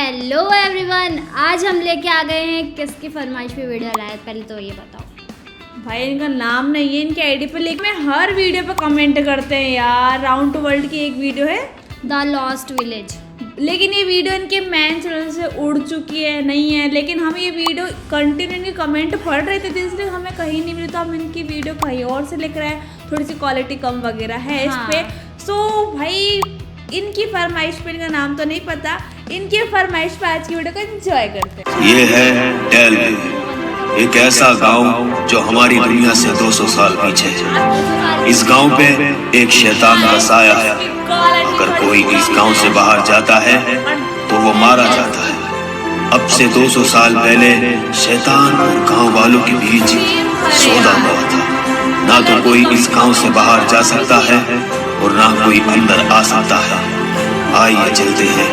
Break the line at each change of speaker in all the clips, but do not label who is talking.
Hello everyone, आज हम लेके आ गए हैं किसकी फरमाइश पे वीडियो लाए। पहले तो ये बताओ
भाई, इनका नाम नहीं है इनके आईडी पे, लेकिन मैं हर वीडियो पे कमेंट करते हैं यार। राउंड टू वर्ल्ड की एक वीडियो है
द लॉस्ट विलेज,
लेकिन ये वीडियो इनके मेन चैनल से उड़ चुकी है, नहीं है। लेकिन हम ये वीडियो कंटिन्यू कमेंट पढ़ रहे थे, इसलिए हमें कहीं नहीं मिली, तो हम इनकी वीडियो कहीं और से लिख रहे हैं। थोड़ी सी क्वालिटी कम वगैरह है इस पे। सो भाई, इनकी फरमाइश पे, इनका नाम तो नहीं पता, इनकी फरमाइश पे आज की वीडियो को एंजॉय करते हैं।
ये है डेलवे, एक ऐसा गांव जो हमारी दुनिया से 200 साल पीछे है। इस गांव पे एक शैतान का साया है। अगर कोई इस गांव से बाहर जाता है तो वो मारा जाता है। अब से 200 साल पहले शैतान और गांव वालों के बीच सौदा हुआ था। ना तो कोई इस गांव से बाहर जा सकता है और ना कोई अंदर आ सकता है। आइए चलते हैं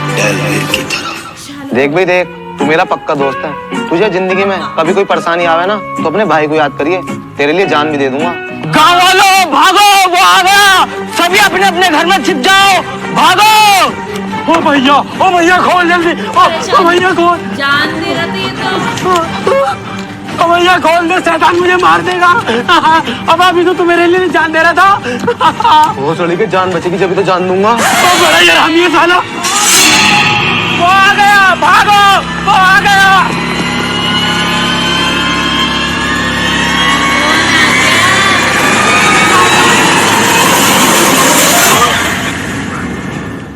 डेलवे की तरफ।
देख भाई देख, तू मेरा पक्का दोस्त है। तुझे जिंदगी में कभी कोई परेशानी आवे ना तो अपने भाई को याद करिए, तेरे लिए जान भी दे दूंगा।
गाँव वालों भागो, वो आ गया। सभी अपने अपने घर में छिप जाओ, भागो। ओ भैया खोल जल्दी। ओ भैया खोल,
जान दे रहा था ये तो।
ओ भैया खोल दे, शैतान मुझे मार देगा। अब अभी तो तू मेरे लिए जान दे रहा था।
वो चली के जान बचेगी जब तो जान दूंगा।
ओ बड़ा यार, हम ये साला, वो आ गया, भागो, वो आ गया।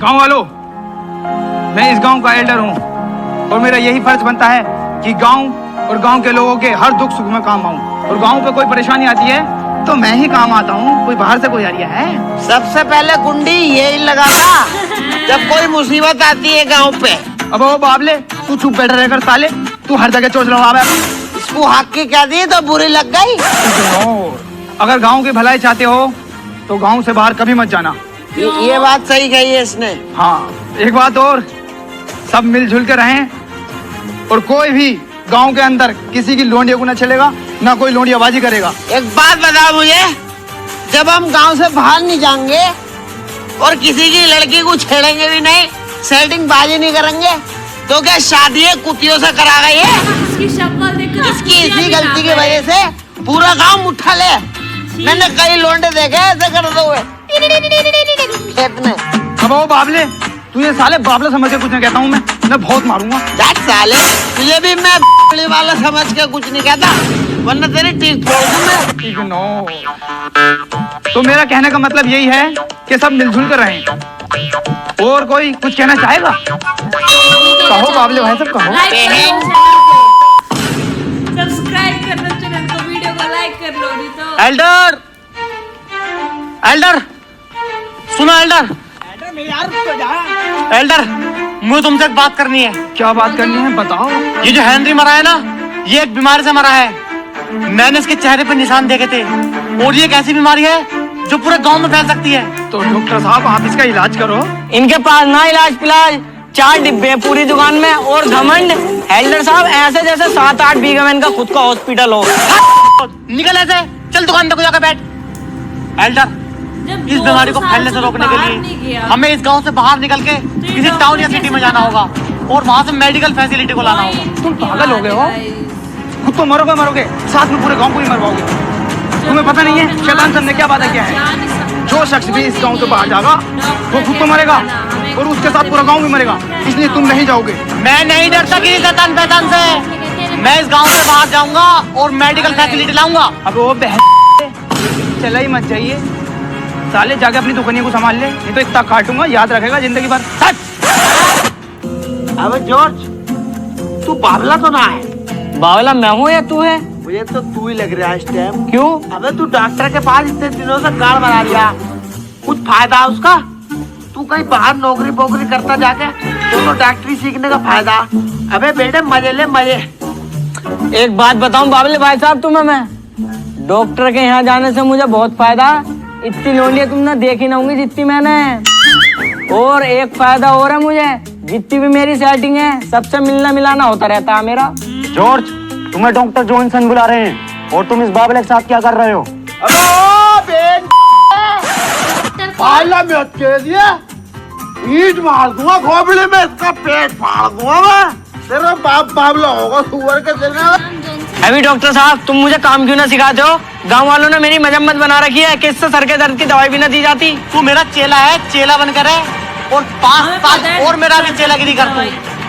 गांव वालों, मैं इस गांव का एल्डर हूं और मेरा यही फर्ज बनता है कि गांव और गांव के लोगों के हर दुख सुख में काम आऊं। और गांव पे कोई परेशानी आती है तो मैं ही काम आता हूं, कोई बाहर से कोई आ रहा है।
सबसे पहले कुंडी यही लगाता जब कोई मुसीबत आती है गांव पे।
अब वो बाबले, तू चुप बैठा रहकर साले, तू हर जगह चोच लगा है।
इसको हक की कह दी तो बुरी लग गई।
अगर गांव की भलाई चाहते हो तो गांव से बाहर कभी मत जाना।
ये बात सही कही है इसने।
हाँ, एक बात और, सब मिलजुल के रहें और कोई भी गांव के अंदर किसी की लोंडिया को ना चलेगा, ना कोई लोंडियाबाजी करेगा।
एक बात बताओ मुझे, जब हम गांव से बाहर नहीं जाएंगे और किसी की लड़की को छेड़ेंगे भी नहीं, सेटिंग बाजी नहीं करेंगे, तो क्या शादी कुतियों से करा गई है?
इसकी शक्ल देखकर
इसकी इसी गलती की वजह से पूरा गांव मुट्ठा ले। मैंने कई लोंडे देखे ऐसे करते हुए खेत में।
अब वो बाबले, तू ये साले बाबले समझ के कुछ नहीं कहता हूँ, मैं बहुत मारूंगा।
जाट साले, तुझे भी मैं बड़ी वाला समझ के कुछ नहीं कहता, वरना तेरी टीक फोड़ दूं मैं।
तो मेरा कहने का मतलब यही है कि सब मिलजुल कर रहें। और कोई कुछ कहना चाहेगा? कहो बाबले भाई, सब कहो।
सब्सक्राइब कर लो चैनल को, वीडियो को लाइक कर लो। नहीं तो
एल्डर, एल्डर सुनो, एल्डर मुझे तुमसे एक बात करनी है।
क्या बात करनी है, बताओ।
ये जो हेनरी मरा है ना, ये एक बीमारी से मरा है। मैंने इसके चेहरे पर निशान देखे थे, और ये एक ऐसी बीमारी है जो पूरे गांव में फैल सकती है।
तो डॉक्टर साहब, आप इसका इलाज करो।
इनके पास ना इलाज पिलाज, 4 डिब्बे पूरी दुकान में, और घमंड एल्डर साहब ऐसे जैसे 7-8 बीघे में इनका खुद का हॉस्पिटल हो। निकल ऐसे, चल दुकान पे जाकर बैठ। एल्डर, इस बीमारी को फैलने से रोकने के लिए हमें इस गांव से बाहर निकल के किसी टाउन या सिटी में जाना होगा और वहां से मेडिकल फैसिलिटी को लाना होगा।
तुम पागल हो गए हो? खुद तो मरोगे, साथ में पूरे गांव को ही मरवाओगे। तुम्हें पता नहीं है शैतान सर ने क्या वादा किया है? जो शख्स भी इस गांव से बाहर जाएगा वो खुद तो मरेगा और उसके साथ पूरा गांव भी मरेगा, इसलिए तुम नहीं जाओगे।
मैं नहीं डरता किसी शैतान पैतान से। मैं इस गांव से बाहर जाऊंगा और मेडिकल फैसिलिटी लाऊंगा।
अब वो चला ही मत जाइए साले, जाके अपनी दुकानियों को संभाल ले, नहीं तो इतना काटूंगा याद रखेगा जिंदगी भर।
अबे जॉर्ज, तू बावला तो ना है? बावला मैं हूँ या तू है? मुझे तो तू ही लग रहा है इस टाइम। क्यों? अबे तू डॉक्टर के पास इतने दिनों से कार्ड बना लिया, कुछ फायदा उसका? तू कहीं बाहर नौकरी पोकरी करता जाके, तो डॉक्टरी सीखने का फायदा। अबे बेटे मजे ले मजे। एक बात बताऊं बावले भाई साहब तुम्हें, मैं डॉक्टर के यहाँ जाने से मुझे बहुत फायदा। इतनी लोंडियां तुमने देखी ना होंगी जितनी मैंने। और एक फायदा और है मुझे, जितनी भी मेरी सेटिंग है सबसे मिलना मिलाना होता रहता है मेरा।
जॉर्ज, तुम्हें डॉक्टर जॉनसन बुला रहे हैं और तुम इस बाबले के साथ क्या कर रहे हो?
ईट मार दूंगा खोपड़ी में, इसका पेट फाड़ दूंगा मैं। तेरा बाप बाबला होगा सुअर के देने में।
अभी डॉक्टर साहब तुम मुझे काम क्यों ना सिखाते हो? गांव वालों ने मेरी मजम्मत बना रखी है, किससे सर के दर्द की दवाई भी ना दी जाती।
तू मेरा चेला है, चेला बनकर है, और 5 साल और मेरा भी चेलागिरी कर तू।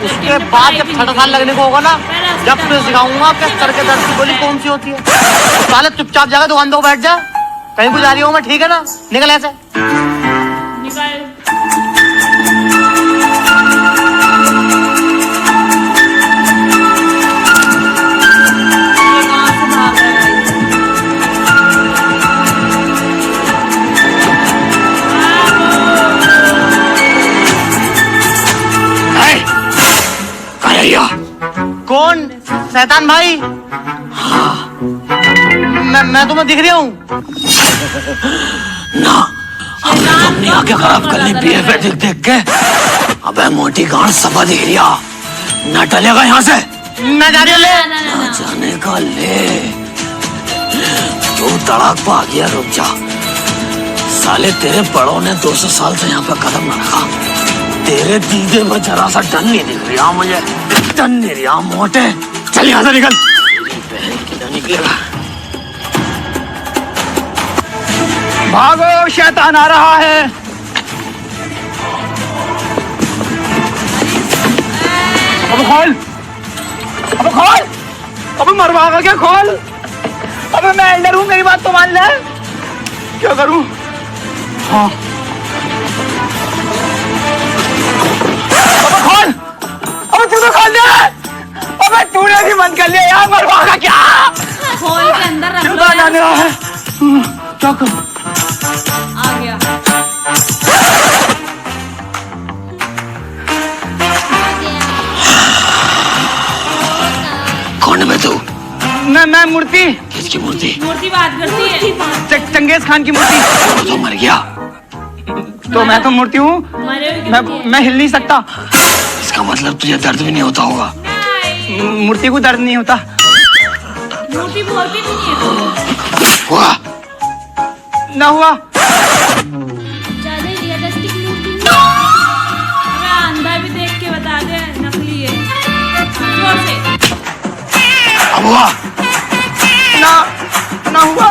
उसके बाद जब 6 साल लगने को होगा ना, जब तुझे सिखाऊंगा कि सर के दर्द की गोली कौन सी होती है। तो साले चुपचाप जाकर दुकान दो बैठ जा, कहीं भी जा रही हूँ मैं, ठीक है ना? निकल ऐसे।
निकल।
कौन? शैतान भाई? हाँ। मैं तुम्हें दिख रहा हूँ
ना, हमने तो अपनी आंखें खराब कर ली बीएफ देख देख के। अबे मोटी गांड सफा दिख रही है, ना टलेगा यहाँ से।
मैं जा रही हूँ, ले
ना जाने का ले, तू तड़ाक पा गया, रुक जा। साले तेरे बड़ों ने 200 साल से यहाँ पे कदम न रखा, तेरे दीदे में जरा सा डर नहीं दिख रहा मुझे, डर नहीं रहा मोटे। चल यहाँ से निकल, तेरी बहन किधर निकलेगा।
भागो, शैतान आ रहा है। अब खोल, अब खोल, अब मरवाएगा क्या? खोल। अब मैं एल्डर हूँ, मेरी बात तो मान ले। क्या करूँ? हाँ, अब खोल, अब तू तो खोल दे। अब तूने भी बंद कर लिया यार, मरवाएगा क्या?
खोल के अंदर रख लो।
जाने रहा है, क्या करूँ?
आ गया।
कौन है मैं तू?
मैं मूर्ति।
किसकी मूर्ति?
मूर्ति बात करती है।
चंगेज खान की मूर्ति।
तो मर गया।
तो मैं तो मूर्ति हूँ, मैं हिल नहीं सकता।
इसका मतलब तुझे दर्द भी नहीं होता होगा।
मूर्ति को दर्द नहीं होता।
मूर्ति बोलती नहीं है।
हुआ
ना हुआ।
ज्यादा रियलिस्टिक मूर्ति
हमें अंधा भी देख के बता दे नकली है। जोर से।
अब हुआ
ना हुआ।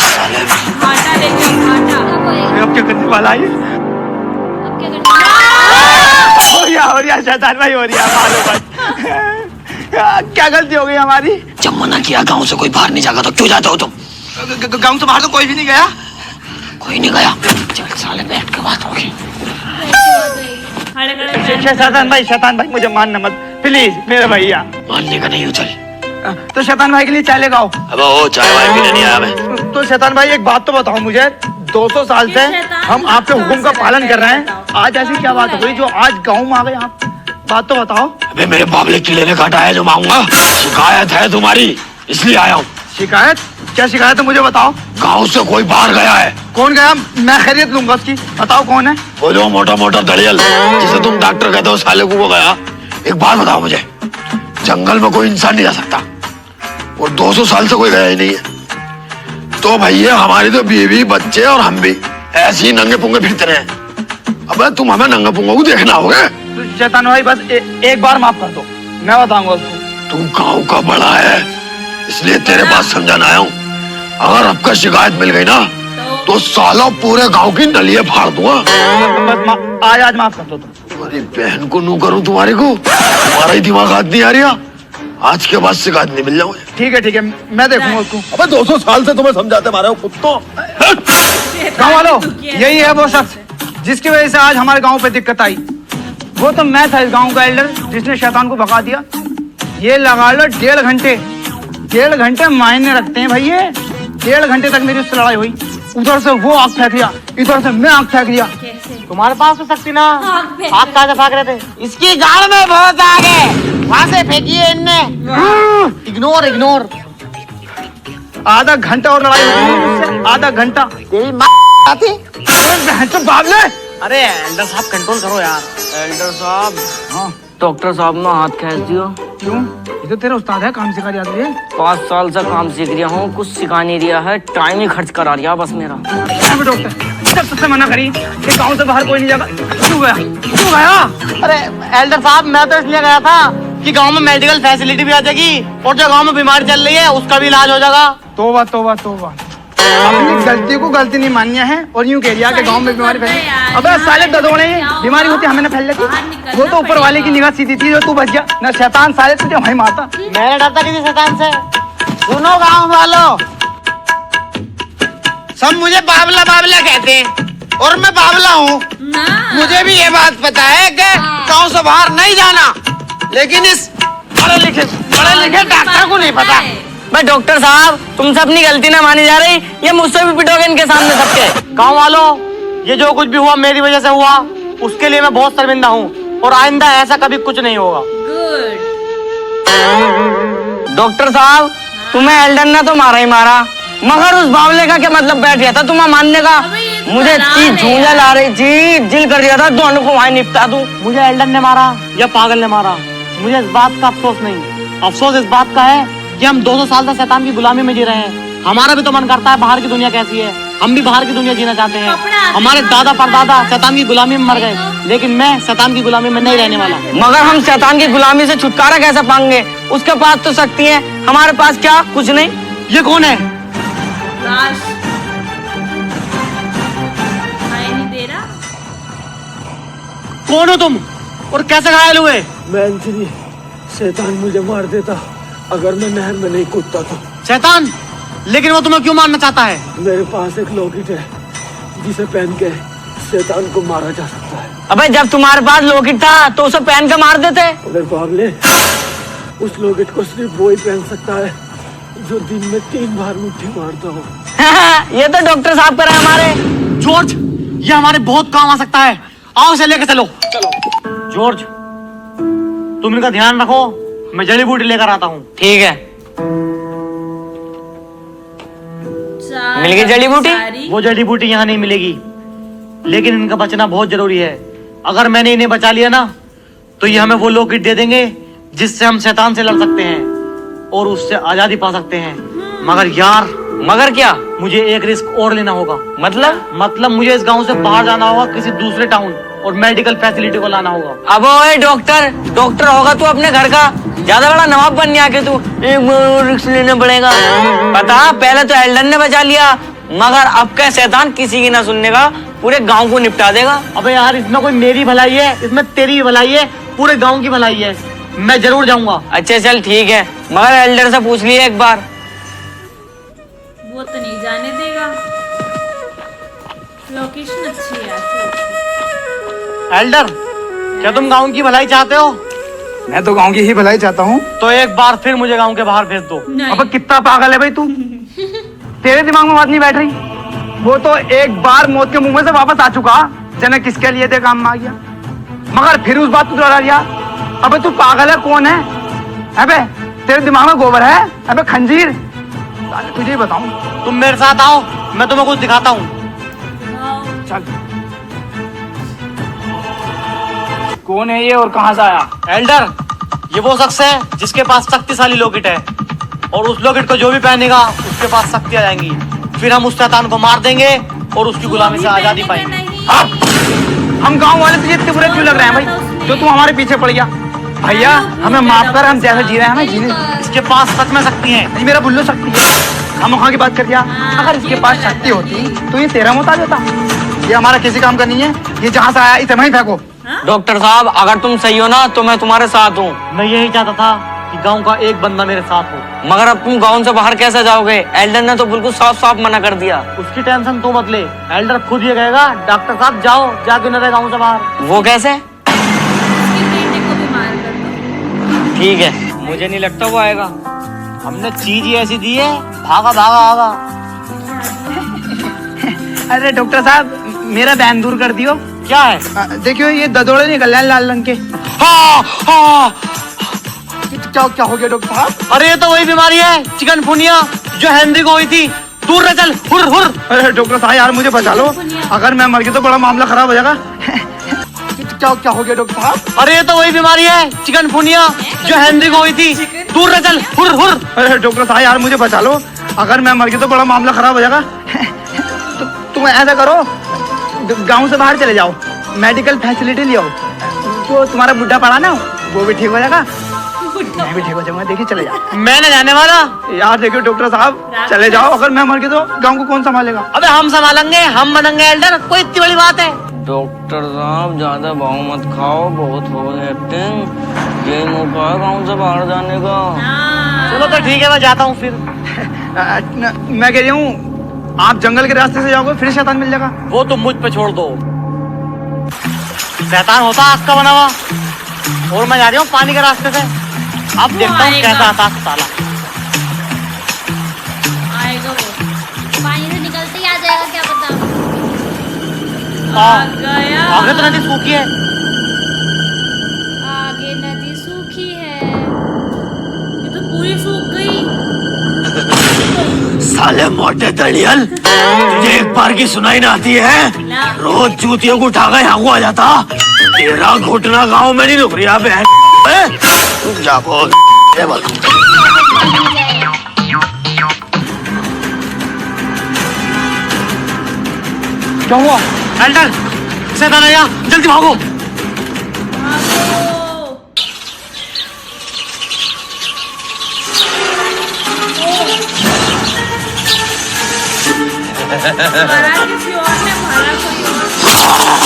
साले
घाटा लेके घाटा।
अब क्या करने वाला है?
अब क्या करना?
हो रिया शैतान भाई, हो रिया। मारो बस। क्या गलती हो गई हमारी?
जब मना किया गांव से कोई बाहर नहीं जाएगा तो क्यों जाते हो तुम?
गांव से बाहर तो कोई भी नहीं गया।
कोई नहीं गया। चल साले बैठ के बात होगी।
खड़े खड़े
शैतान भाई मुझे मानना मत प्लीज, मेरे भैया।
मानने का नहीं हो। चल
तो शैतान भाई के लिए चाय लेकर आओ।
अब वो चाय वाय पीने नहीं आया मैं।
तो शैतान भाई एक बात तो बताओ मुझे, 200 साल से हम आपके हुक्म का पालन कर रहे हैं, आज ऐसी क्या बात हो गई जो आज गाँव में आ गए आप? बात तो बताओ।
अबे मेरे बाबले किले ने काटा है जो मांगूंगा। शिकायत है तुम्हारी, इसलिए आया हूँ।
शिकायत? क्या शिकायत है मुझे बताओ।
गांव से कोई बाहर गया है।
कौन गया? मैं खैरियत लूंगा उसकी, बताओ कौन है।
वो जो मोटा मोटा दड़ियल जिसे तुम डॉक्टर कहते हो, साले को वो गया। एक बात बताओ मुझे, जंगल में कोई इंसान नहीं जा सकता और 200 साल से कोई गया ही नहीं है। तो भैया हमारी तो बीवी बच्चे और हम भी ऐसे ही नंगे पुंगे फिरते रहे। अब तुम हमें नंगे पुंगों को देखना होगा।
तो शैतान भाई बस एक बार माफ कर दो, मैं बताऊंगा उसको।
तू गांव का बड़ा है इसलिए तेरे पास समझाना आया हूँ। अगर आपका शिकायत मिल गई ना तो सालों पूरे गांव की नलिये फाड़ दूंगा।
बस आज माफ कर दो तुम।
तुम्हारी बहन को नू करूं तुम्हारे को, तुम्हारा ही दिमाग हाथ नहीं आ रहा। आज के बाद शिकायत नहीं मिल जाऊंगे।
ठीक है मैं देखूंगा उसको।
अबे 200 साल से तुम्हें समझाते मारे हो कुत्तों।
गाँव वालों, यही है वो शख्स जिसकी वजह से आज हमारे गांव पे दिक्कत आई। वो तो मैं था इस गांव का एल्डर जिसने शैतान को भगा दिया। ये लगा लो 1.5 घंटे मायने रखते हैं भाई। ये 1.5 घंटे तक मेरी उससे लड़ाई हुई। उधर से वो आग फेंक दिया, इधर से मैं आग फेंक दिया।
तुम्हारे पास तो शक्ति ना, आप कहाँ से भाग रहे थे? इसकी गाड़ में बहुत आग है, वहाँ से फेंकिए इनने। इग्नोर।
आधा घंटा और लड़ाई हुई, आधा घंटा।
तेरी माँ आती?
तो बाबले।
अरे एल्डर साहब कंट्रोल करो यार। एल्डर साहब।
हाँ
डॉक्टर साहब ने हाथ खींच दिया।
क्यों? ये तो तेरा उस्ताद है, काम सिखा दिया तुझे।
5 साल से काम सीख रहा हूँ, कुछ सिखा नहीं रहा है, टाइम ही खर्च करा रहा बस मेरा।
डॉक्टर जब तुझसे मना करी कि गांव से बाहर कोई नहीं जाएगा, क्यों गया? क्यों गया?
अरे एल्डर साहब, मैं तो इसलिए गया था कि गांव में मेडिकल फैसिलिटी भी आ जाएगी और जो गांव में बीमारी चल रही है उसका भी इलाज हो जाएगा।
तोबा तोबा तोबा, अपनी गलती को गलती नहीं माननी है और यूं कह दिया कि गांव में बीमारी फैली। अबे साले ददोड़े, बीमारी होती हमें ना फैल लेती। वो तो ऊपर वाले की निगाह सीधी थी जो तू बच गया ना। शैतान साले तुझे वहीं मारता।
मैं डरता किसी शैतान से। सुनो गांव वालों, सब मुझे बाबला बाबला कहते हैं और मैं बाबला हूँ। मुझे भी ये बात पता है कि गांव से बाहर नहीं जाना, लेकिन इस पढ़े लिखे डॉक्टर को नहीं पता।
भाई डॉक्टर साहब, तुमसे अपनी गलती ना मानी जा रही, ये मुझसे भी पिटोगे इनके सामने सबके।
गांव वालों, ये जो कुछ भी हुआ मेरी वजह से हुआ, उसके लिए मैं बहुत शर्मिंदा हूँ और आइंदा ऐसा कभी कुछ नहीं होगा।
डॉक्टर साहब, तुम्हें एल्डन ने तो मारा ही मारा, मगर उस बावले का क्या मतलब बैठ गया था तुम्हें मानने का? मुझे इतनी झूंझल आ रही थी, दिल कर दिया था दोनों को वहीं निपटा दूं।
मुझे एल्डन ने मारा या पागल ने मारा, मुझे इस बात का अफसोस नहीं। अफसोस इस बात का है कि हम 200 साल से शैतान की गुलामी में जी रहे हैं। हमारा भी तो मन करता है बाहर की दुनिया कैसी है, हम भी बाहर की दुनिया जीना चाहते हैं। हमारे दादा परदादा शैतान की गुलामी में मर गए, लेकिन मैं शैतान की गुलामी में नहीं रहने वाला।
मगर हम शैतान की गुलामी से छुटकारा कैसे पाएंगे? उसके पास तो शक्ति है, हमारे पास क्या? कुछ नहीं।
ये कौन है? कौन हो तुम और कैसे घायल हुए?
मैं शैतान मुझे मार देता अगर मैं नहर में नहीं कूदता तो।
शैतान? लेकिन वो तुम्हें क्यों मारना चाहता है?
मेरे पास एक लॉकेट है जिसे पहन के शैतान को मारा जा सकता है।
अबे जब तुम्हारे पास लॉकेट था तो उसे पहन के मार देते।
अगर बाबले, उस लॉकेट को सिर्फ वो ही पहन सकता है जो दिन में 3 बार मुट्ठी मारता हो।
ये तो डॉक्टर साहब कर रहे हैं हमारे।
जॉर्ज, ये हमारे बहुत काम आ सकता है। आओ इसे लेकर चलो। जॉर्ज, तुम इनका ध्यान रखो, मैं जड़ी बूटी लेकर आता हूँ।
ठीक है। मिल गई जड़ी बूटी?
वो जड़ी बूटी यहाँ नहीं मिलेगी, लेकिन इनका बचना बहुत जरूरी है। अगर मैंने इन्हें बचा लिया ना, तो ये हमें वो लॉकेट दे देंगे जिससे हम शैतान से लड़ सकते हैं और उससे आजादी पा सकते हैं। मगर यार,
मगर क्या?
मुझे एक रिस्क और लेना होगा।
मतलब
मुझे इस गांव से बाहर जाना होगा, किसी दूसरे टाउन, और मेडिकल फैसिलिटी को लाना होगा।
अब ओए डॉक्टर होगा तू अपने घर का, ज्यादा बड़ा नवाब बन गया कि तू एक बार रिस्क लेना पड़ेगा। पता, पहले तो एल्डन ने बचा लिया, मगर अब क्या शैतान किसी की ना सुनने का, पूरे गांव को निपटा देगा।
अबे यार, इसमें कोई मेरी भलाई है, इसमें तेरी भलाई है, पूरे गांव की भलाई है। मैं जरूर जाऊंगा।
अच्छा चल ठीक है, मगर एल्डर से पूछ लिया एक बार।
वो तो नहीं जाने देगा। लोकेशन अच्छी है।
एल्डर, क्या तुम गांव की भलाई चाहते हो?
मैं तो गांव की ही भलाई चाहता हूँ।
तो एक बार फिर मुझे गांव के बाहर भेज दो।
अब कितना पागल है भाई तू? तेरे दिमाग में बात नहीं बैठ रही? वो तो एक बार मौत के मुंह में से वापस आ चुका, जाने किसके लिए थे काम में आ गया, मगर फिर उस बात को दोहरा दिया। अबे तू पागल है? कौन है? अबे तेरे दिमाग में गोबर है? अबे खंजीर, तुझे ही बताऊं।
तुम मेरे साथ आओ, मैं तुम्हें कुछ दिखाता हूँ।
चल। कौन है ये और कहाँ से आया?
एल्डर, ये वो शख्स है जिसके पास शक्तिशाली लॉकेट है, और उस लॉकेट को जो भी पहनेगा उसके पास शक्ति आ जाएंगी। फिर हम उस शैतान को मार देंगे और उसकी गुलामी से आजादी पाएंगे।
हम गांव वाले तुझे इतने बुरे क्यों लग रहे हैं भाई, जो तू हमारे पीछे पड़ गया? भैया हमें माफ कर, हम जैसे जी रहे हैं हमें जीने।
इसके पास सच में शक्ति है।
नहीं, मेरा बुल्लू शक्ति है। हम वहाँ की बात कर दिया, अगर इसके पास शक्ति होती तो ये तेरा मुँह उतार देता। ये हमारा किसी काम का नहीं है, ये जहाँ से आया इसे वहीं फेंको।
डॉक्टर साहब, अगर तुम सही हो ना तो मैं तुम्हारे साथ हूँ।
मैं यही चाहता था कि गांव का एक बंदा मेरे साथ हो।
मगर अब तुम गांव से बाहर कैसे जाओगे? एल्डर ने तो बिल्कुल साफ साफ मना कर दिया।
उसकी टेंशन तू मत ले, एल्डर खुद ये कहेगा डॉक्टर साहब जाओ, जाके न रहे गाँव से बाहर।
वो कैसे?
को भी मार कर दो।
ठीक है, मुझे नहीं लगता वो आएगा।
हमने चीज ही ऐसी दी है, भागा भागा आगा।
अरे डॉक्टर साहब, मेरा बैन दूर कर दियो।
क्या है?
देखियो ये ददोड़े निकल रहे हैं लाल रंग के। क्या हो गया डॉक्टर साहब?
अरे ये तो वही बीमारी है, चिकनगुनिया, जो हेनरी को हुई थी। दूर रह चल, हुर हुर।
अरे डॉक्टर साहब यार मुझे बचा लो, अगर मैं मर गया तो बड़ा मामला खराब हो जाएगा। क्या हो गया डॉक्टर साहब?
अरे ये तो वही बीमारी है, चिकनगुनिया, जो हेनरी को हुई थी। दूर रह चल, हुर हुर।
अरे डॉक्टर साहब यार मुझे बचा लो, अगर मैं मर गया तो बड़ा मामला खराब हो जाएगा। तुम ऐसा करो, गांव से बाहर चले जाओ, मेडिकल फैसिलिटी ले आओ। जो तुम्हारा बुढ़ा पड़ा ना वो भी ठीक हो जाएगा, मैं भी ठीक हो जाऊंगा। देखिए चले जाओ।
मैं न जाने वाला।
यार देखियो डॉक्टर साहब, चले जाओ। अगर मैं मर गया तो गांव को कौन संभालेगा?
अबे हम संभालेंगे, हम बनेंगे एल्डर, कोई इतनी बड़ी बात है? डॉक्टर साहब ज्यादा भाव मत खाओ, बहुत हो गई एक्टिंग। यही मौका है गाँव से बाहर जाने का।
चलो तो ठीक है, मैं जाता हूँ फिर।
मैं कह रही हूँ आप जंगल के रास्ते से जाओगे फिर शैतान मिल जाएगा।
वो तुम मुझ पे छोड़ दो, शैतान होता आग का बना हुआ, और मैं जा रही हूँ पानी के रास्ते से। अब देखता हूँ कैसा आता साला।
आएगा वो,
पानी से निकलते ही आ जाएगा, क्या पता।
आ गया।
आगे तो नदी सूखी है।
आगे नदी सूखी है।
ये तो पूरी सूख गई।
साले मोटे दलियल, तुझे एक बार की सुनाई ना आती है? रोज जूतियों को उठा कर यहाँ को आ जाता। तेरा घुटना गाँव में नहीं रुक रहा बहन। रुक जा बोल।
क्या हुआ?
एल्डर, शैतान आया, जल्दी भागो।
मारा किसी और ने, मारा कोई और।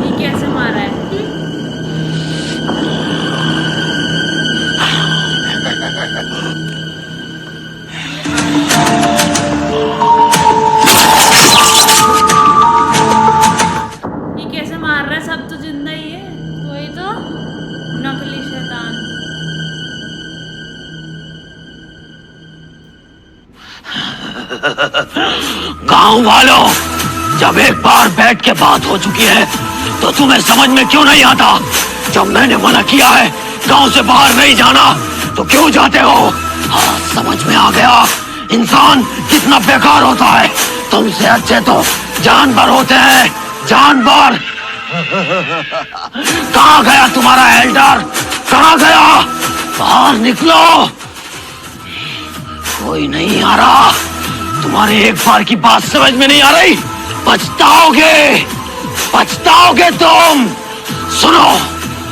ये कैसे मारा है? ये कैसे मार रहा है? सब तो जिंदा ही है।
वही तो।
नकली शैतान।
गाँव वालों, जब एक बार बैठ के बात हो चुकी है तो तुम्हें समझ में क्यों नहीं आता? जब मैंने मना किया है गांव से बाहर नहीं जाना तो क्यों जाते हो? हाँ, समझ में आ गया इंसान कितना बेकार होता है। तुमसे अच्छे तो जानवर होते हैं, जानवर। कहाँ गया तुम्हारा एल्डर? कहाँ गया? बाहर निकलो। कोई नहीं आ रहा। तुम्हारे एक बार की बात समझ में नहीं आ रही? पछताओगे, पछताओगे तुम। सुनो,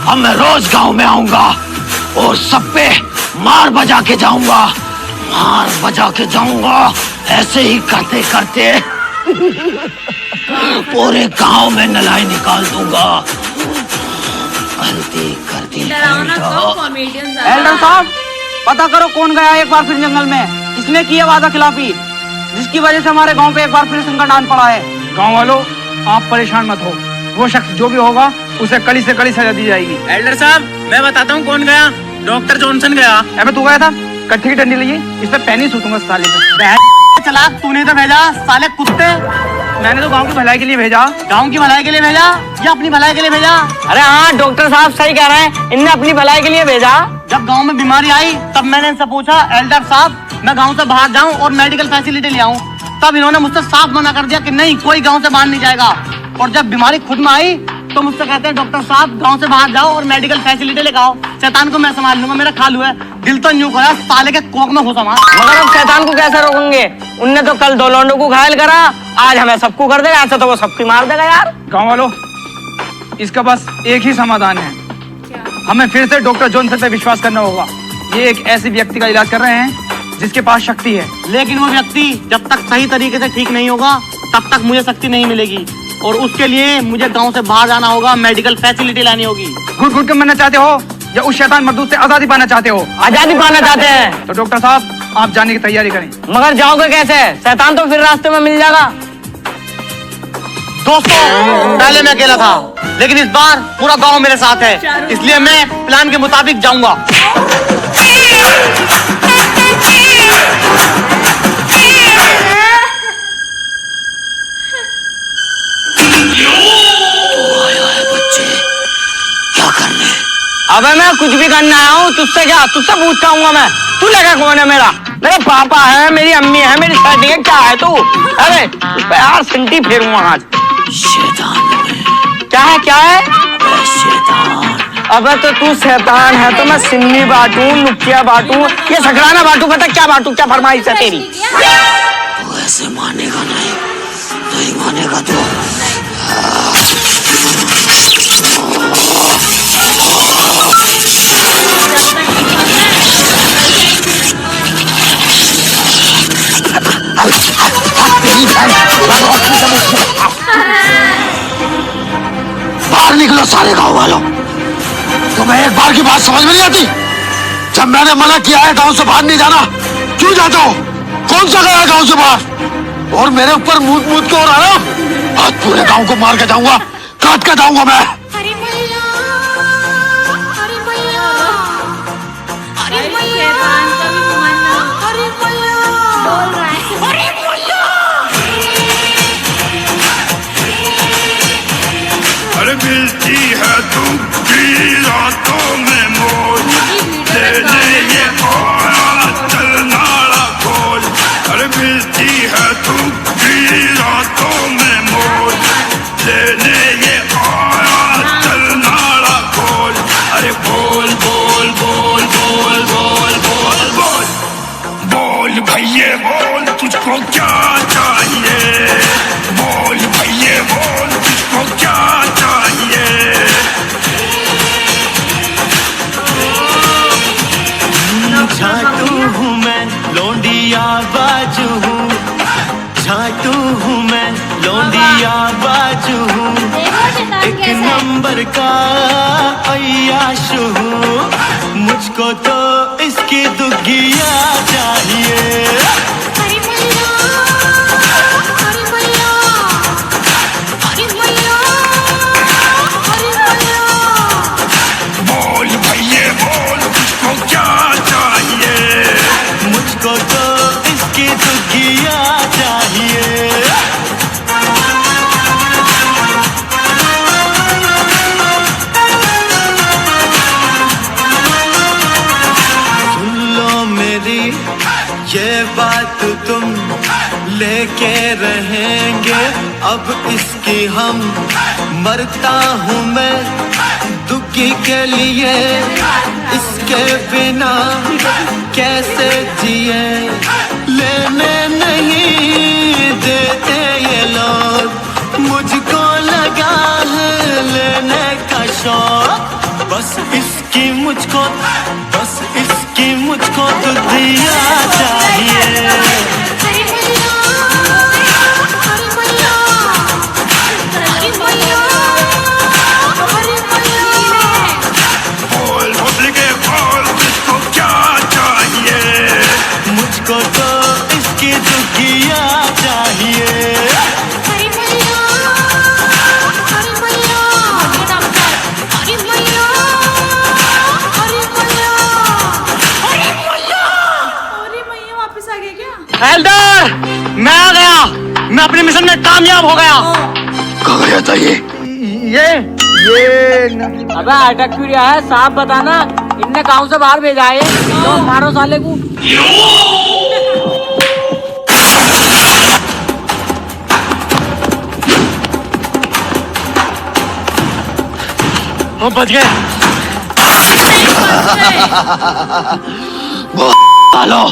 अब मैं रोज गांव में आऊंगा और सब पे मार बजा के जाऊंगा, मार बजा के जाऊंगा। ऐसे ही करते करते पूरे गांव में नलाई निकाल दूंगा। गलती कर दी।
डरावना कम कॉमेडियन
एल्डर साहब, पता करो कौन गया एक बार फिर जंगल में, किसने किया वादा खिलाफी, जिसकी वजह से हमारे गांव पे एक बार फिर संकट आन पड़ा है। गांव वालों, आप परेशान मत हो, वो शख्स जो भी होगा उसे कड़ी से कड़ी सजा दी जाएगी।
एल्डर साहब, मैं बताता हूँ कौन गया। डॉक्टर जॉनसन गया।
अबे तू गया था? कट्ठी की डंडी लिए, इस पे पैनी सूतूंगा साले पे।
चला, तूने तो भेजा साले कुत्ते।
मैंने तो गांव की भलाई के लिए भेजा।
गांव की भलाई के लिए भेजा या अपनी भलाई के लिए भेजा?
अरे हाँ, डॉक्टर साहब सही कह रहे हैं, इनने अपनी भलाई के लिए भेजा।
जब गांव में बीमारी आई तब मैंने इनसे पूछा, एल्डर साहब मैं गांव से बाहर जाऊं और मेडिकल फैसिलिटी ले आऊं, तब इन्होंने मुझसे साफ मना कर दिया कि नहीं, कोई गांव से बाहर नहीं जाएगा। और जब बीमारी खुद में आई तो मुझसे कहते हैं, डॉक्टर साहब गांव से बाहर जाओ और मेडिकल फैसिलिटी लेकर आओ, शैतान को मैं संभाल लूंगा, मेरा खालू है। दिल तो यूं खोया साले के कोक में घुसा।
मगर हम शैतान को कैसे रोकेंगे? उनने तो कल 2 लौंडों को घायल करा, आज हमें सबको कर देगा। ऐसा तो वो सबकी मार देगा यार।
गांव वालों, इसका बस एक ही समाधान है, हमें फिर से डॉक्टर जॉनसन पे विश्वास करना होगा। ये एक ऐसे व्यक्ति का इलाज कर रहे हैं जिसके पास शक्ति है।
लेकिन वो व्यक्ति जब तक सही तरीके से ठीक नहीं होगा तब तक मुझे शक्ति नहीं मिलेगी, और उसके लिए मुझे गांव से बाहर जाना होगा, मेडिकल फैसिलिटी लानी होगी।
घुट घुट के मरना चाहते हो या उस शैतान मर्दूद से आजादी पाना चाहते हो?
आजादी पाना चाहते हैं।
तो डॉक्टर साहब आप जाने की तैयारी करें।
मगर जाओगे कैसे? शैतान तो फिर रास्ते में मिल जाएगा।
दोस्तों, पहले मैं अकेला था, लेकिन इस बार पूरा गांव मेरे साथ है, इसलिए मैं प्लान के मुताबिक जाऊंगा।
अबे मैं कुछ भी करने आया हूँ, तुझसे क्या? तुझसे पूछता हूँ मैं, तू लगा कौन है? मेरा मेरे पापा है, मेरी अम्मी है, मेरी शादी है, क्या है तू? अरे उस पे यार सिंटी फेरूंगा आज।
शैतान
क्या है? क्या है?
शैतान
अबे तो तू शैतान है तो मैं सिन्नी बांटू, नुकिया बांटू, ये सकराना बांटू, बता क्या बांटू, क्या फरमाइश है तेरी?
तू ऐसे मानेगा नहीं मानेगा तो। बाहर निकलो सारे गांव वालों, तुम्हें एक बार की बात समझ में नहीं आती? जब मैंने मना किया है गांव से बाहर नहीं जाना, क्यों जाते हो? कौन सा गया गांव से बाहर? और मेरे ऊपर मूत मूत के और आ रहा हो? आज पूरे गांव को मार के जाऊंगा, काट के जाऊंगा मैं।
अरे मिलती है तुमकी रातों में मौज, लेने ये आया चल नाड़ा खोल। अरे मिलती है तुमकी रातों में मौज, लेने ये आया चल नाड़ा खोल। अरे बोल बोल बोल बोल बोल बोल बोल बोल भैया बोल, तुझको क्या चाहिए? बोल भैया बोल, तुझको क्या चाहिए?
झाटू हूँ मैं, लौंडिया बाजू हूँ, झाटू हूँ मैं, लौंडिया बाजू हूँ, एक नंबर का अय्याश हूँ, मुझको तो इसकी दुगिया चाहिए।
बोल भैया बोल, तुझको क्या चाहिए?
मुझको तो इसकी दुगिया चाहिए। सुन लो मेरी ये बात तुम लेके रहेंगे अब इसकी हम, मरता हूँ मैं दुखी के लिए, इसके बिना कैसे जिए। लेने नहीं देते ये लोग, मुझको लगा है लेने का शौक, बस इसकी मुझको तो दिया चाहिए।
बोल के बोल, तुझको क्या चाहिए?
मुझको तो इसकी दुगिया चाहिए।
वापस आ गया क्या?
एल्डर, मैं आ गया, मैं अपने मिशन में कामयाब हो गया।
कहाँ गया था ये?
अबे अटक क्यों रहा है? साफ बताना, इनने गांव से बाहर भेजा है तो मारो साले को।
हम बच गए। हेलो,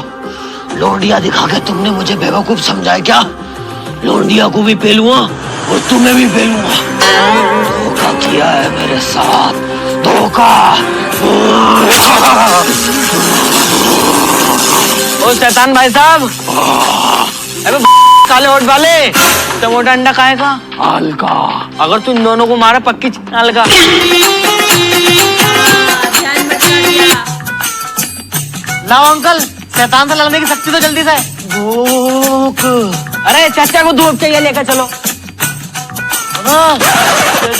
लौंडिया दिखा के तुमने मुझे बेवकूफ समझा है क्या? लौंडिया को भी पेलूंगा और तुम्हें भी पेलूंगा। धोखा किया है मेरे साथ, धोखा।
ओ शैतान भाई साहब, अबे काले होठ वाले, तो वो डंडा खाएगा
हल्का।
अगर तुम दोनों को मारा पक्की हल्का। लाओ अंकल, शैतान से लड़ने की शक्ति तो जल्दी से।
भूख।
अरे चाचा को धूप चाहिए, लेकर चलो।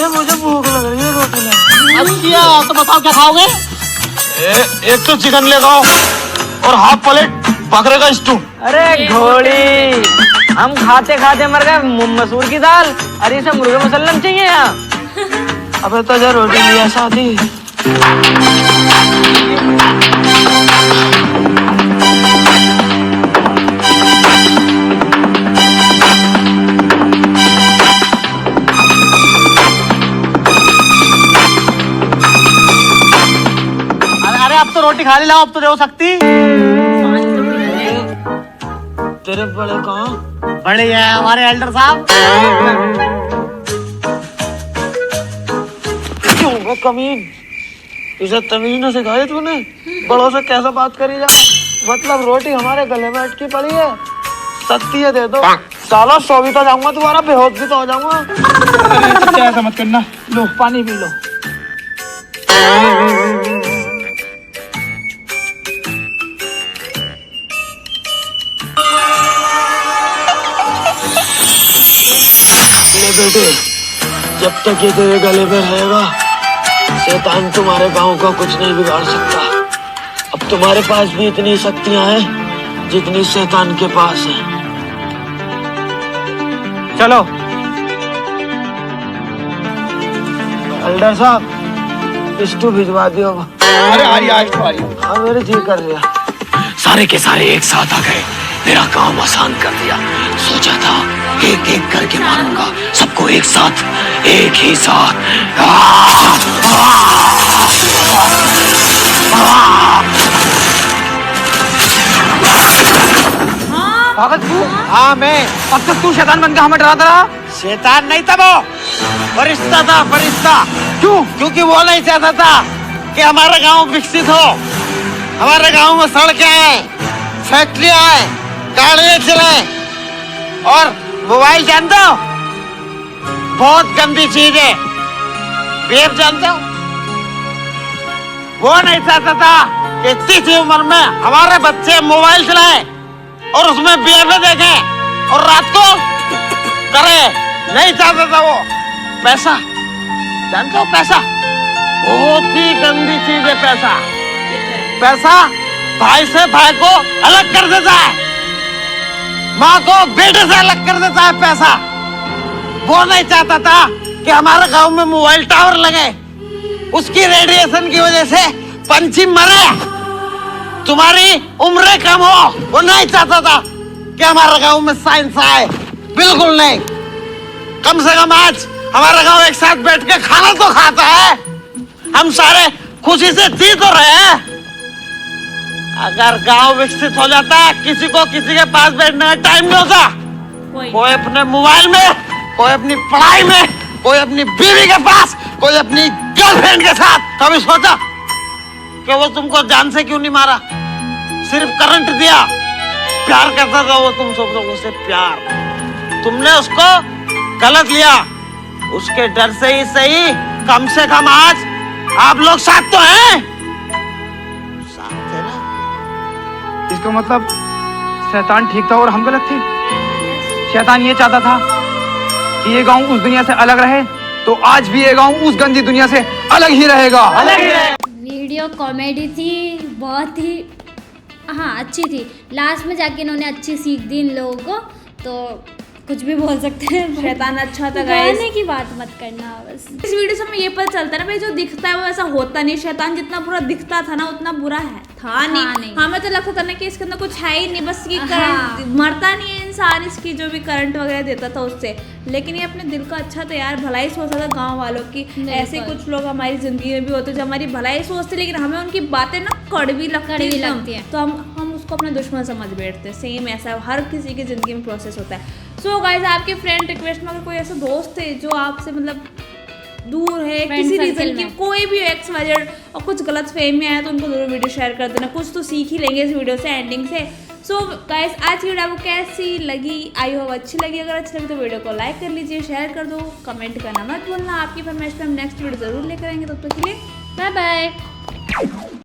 मुझे भूख लग रही है, रोटी नहीं।
अच्छा तो बताओ क्या खाओगे?
एक तो चिकन ले आओ और हाफ प्लेट बकरे का स्टू।
अरे घोड़ी, हम खाते खाते मर गए मसूर की दाल, अरे इसे मुर्गे मुसल्लम चाहिए यहाँ।
अबे तो जरा रोटी लिया शादी।
रोटी खा ली, लाओ अब तो दे सकती।
तेरे बड़े कहाँ?
बड़े हैं हमारे एल्डर साहब।
क्यों कमीन, इसे तमीज न सिखाई तूने? बड़ों से कैसे बात करी जा? मतलब रोटी हमारे गले में अटकी पड़ी है, सत्ती है दे दो। साला सो भी तो जाऊंगा, तुम्हारा बेहोश भी तो हो जाऊंगा।
ऐसा मत करना, लो पानी पी लो।
ले बेटे, जब तक ये तेरे गले में रहेगा, शैतान तुम्हारे गांव का कुछ नहीं बिगाड़ सकता। अब तुम्हारे पास भी इतनी शक्तियां हैं जितनी शैतान के पास है।
चलो
एल्डर साहब, स्टू भिजवा दियो।
अरे आ रही, आज तो आ रही।
हाँ मेरे जी कर रहा।
सारे के सारे एक साथ आ गए, मेरा काम आसान कर दिया। सोचा था एक एक करके मारूंगा सबको एक साथ, एक ही साथ।
भगत तू? हाँ मैं। अब तक तू शैतान बन के हमें डराता रहा।
शैतान नहीं था वो, फरिश्ता था, फरिश्ता। क्यों? क्योंकि वो नहीं चाहता था कि हमारा गांव विकसित हो। हमारे गांव में सड़कें आए, फैक्ट्रियां आए, गाड़ियां चलाए, और मोबाइल जानते हो, बहुत गंदी चीज है। वेब जानते हो? वो नहीं चाहता था कि इतनी सी उम्र में हमारे बच्चे मोबाइल चलाएं और उसमें वेब देखें और रात को करे। नहीं चाहता था वो। पैसा जानते हो? पैसा बहुत ही गंदी चीज है। पैसा, पैसा भाई से भाई को अलग कर देता है, माँ को बेटे से अलग कर देता है पैसा। वो नहीं चाहता था कि हमारे गांव में मोबाइल टावर लगे, उसकी रेडिएशन की वजह से पंछी मरे, तुम्हारी उम्र कम हो। वो नहीं चाहता था कि हमारे गांव में साइंस आए, बिल्कुल नहीं। कम से कम आज हमारा गांव एक साथ बैठ के खाना तो खाता है, हम सारे खुशी से जी तो रहे हैं। अगर गांव विकसित हो जाता, किसी को किसी के पास बैठने का टाइम नहीं होता। कोई अपने मोबाइल में, कोई अपनी पढ़ाई में, कोई अपनी बीवी के पास, कोई अपनी गर्लफ्रेंड के साथ। कभी सोचा कि वो तुमको जान से क्यों नहीं मारा? सिर्फ करंट दिया। प्यार करता था वो तुम सब लोगों से, प्यार। तुमने उसको गलत लिया, उसके डर से ही सही, कम से कम आज आप लोग साथ तो हैं। साथ थे ना?
इसका मतलब शैतान ठीक था और हम गलत थे। शैतान ये चाहता था कि ये गांव उस दुनिया से अलग रहे, तो आज भी ये गांव उस गंदी दुनिया से अलग ही रहेगा।
वीडियो कॉमेडी थी, बहुत ही हाँ अच्छी थी। लास्ट में जाके इन्होंने अच्छी सीख दी इन लोगों को, तो कुछ भी बोल सकते हैं।
शैतान अच्छा था गाइस,
गाने की बात मत करना बस।
इस वीडियो से हमें ये पता चलता है ना भाई, जो दिखता है वो ऐसा होता नहीं। शैतान जितना बुरा दिखता था ना, उतना बुरा है था नहीं। हमें तो लगता था ना कि इसके अंदर कुछ है ही नहीं, बस ये मरता नहीं है इंसान, इसकी जो भी करंट वगैरह देता था उससे। लेकिन ये अपने दिल का अच्छा था यार, भलाई सोचता था गाँव वालों की। ऐसे कुछ लोग हमारी जिंदगी में भी होते जो हमारी भलाई सोचते, लेकिन हमें उनकी बातें ना कड़वी लगती है, तो हम उसको अपना दुश्मन समझ बैठते हैं। सेम ऐसा हर किसी की जिंदगी में प्रोसेस होता है। सो गाइस, आपके फ्रेंड रिक्वेस्ट में अगर कोई ऐसा दोस्त है जो आपसे मतलब दूर है किसी रीजन की, कोई भी एक्स वजह और कुछ गलत फहमियाँ है, तो उनको जरूर वीडियो शेयर कर देना। कुछ तो सीख ही लेंगे इस वीडियो से, एंडिंग से। सो गाइस, आज की वीडियो आपको कैसी लगी? आई होप अच्छी लगी। अगर अच्छी लगी तो वीडियो को लाइक कर लीजिए, शेयर कर दो, कमेंट करना मत भूलना। आपकी फरमाइश पे हम नेक्स्ट वीडियो जरूर लेकर आएंगे। तब तक के लिए बाय बाय।